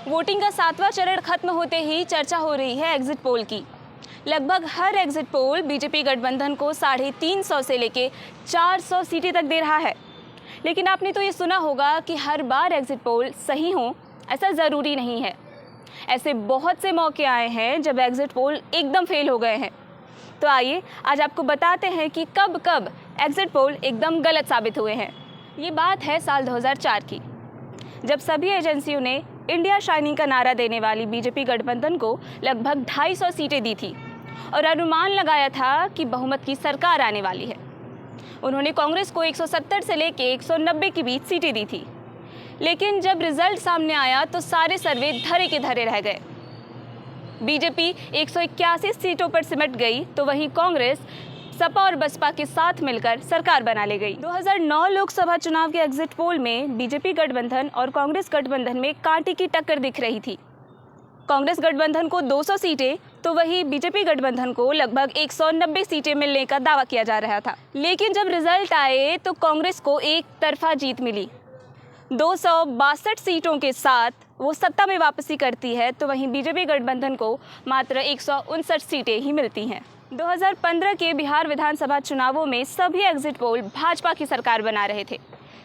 Voting का 7वां चरण खत्म होते ही चर्चा हो रही है एग्जिट पोल की। लगभग हर एग्जिट पोल बीजेपी गठबंधन को 350 से लेके 400 सीटें तक दे रहा है। लेकिन आपने तो ये सुना होगा कि हर बार एग्जिट पोल सही हो, ऐसा ज़रूरी नहीं है। ऐसे बहुत से मौके आए हैं जब एग्जिट पोल एकदम फेल हो गए हैं। तो आइए आज आपको बताते हैं कि कब कब एग्जिट पोल एकदम गलत साबित हुए हैं। ये बात है साल 2004 की, जब सभी एजेंसियों ने इंडिया शाइनिंग का नारा देने वाली बीजेपी गठबंधन को लगभग 250 सीटें दी थी और अनुमान लगाया था कि बहुमत की सरकार आने वाली है। उन्होंने कांग्रेस को 170 से लेके 190 के बीच सीटें दी थी। लेकिन जब रिजल्ट सामने आया तो सारे सर्वे धरे के धरे रह गए। बीजेपी 181 सीटों पर सिमट गई, तो वहीं कांग्रेस सपा और बसपा के साथ मिलकर सरकार बना ले गई। 2009 लोकसभा चुनाव के एग्जिट पोल में बीजेपी गठबंधन और कांग्रेस गठबंधन में कांटे की टक्कर दिख रही थी। कांग्रेस गठबंधन को 200 सीटें तो वहीं बीजेपी गठबंधन को लगभग 190 सीटें मिलने का दावा किया जा रहा था। लेकिन जब रिजल्ट आए तो कांग्रेस को एक तरफा जीत मिली। 262 सीटों के साथ वो सत्ता में वापसी करती है, तो वहीं बीजेपी गठबंधन को मात्र 159 सीटें ही मिलती हैं। 2015 के बिहार विधानसभा चुनावों में सभी एग्जिट पोल भाजपा की सरकार बना रहे थे।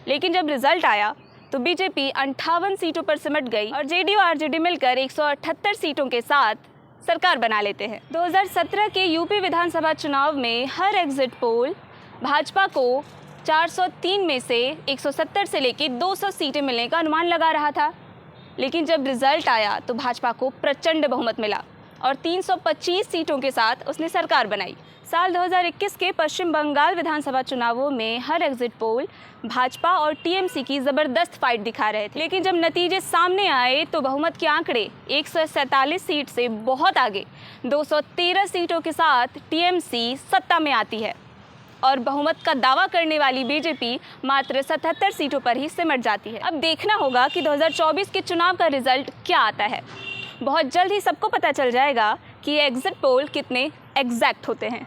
लेकिन जब रिजल्ट आया तो बीजेपी 58 सीटों पर सिमट गई और जेडीयू आरजेडी मिलकर 178 सीटों के साथ सरकार बना लेते हैं। 2017 के यूपी विधानसभा चुनाव में हर एग्जिट पोल भाजपा को 403 में से 170 से लेकर 200 सीटें मिलने का अनुमान लगा रहा था। लेकिन जब रिजल्ट आया तो भाजपा को प्रचंड बहुमत मिला और 325 सीटों के साथ उसने सरकार बनाई। साल 2021 के पश्चिम बंगाल विधानसभा चुनावों में हर एग्जिट पोल भाजपा और टीएमसी की ज़बरदस्त फाइट दिखा रहे थे। लेकिन जब नतीजे सामने आए तो बहुमत के आंकड़े 147 सीट से बहुत आगे 213 सीटों के साथ टीएमसी सत्ता में आती है और बहुमत का दावा करने वाली बीजेपी मात्र 77 सीटों पर ही सिमट जाती है। अब देखना होगा कि 2024 के चुनाव का रिजल्ट क्या आता है। बहुत जल्द ही सबको पता चल जाएगा कि ये एग्जिट पोल कितने एग्जैक्ट होते हैं।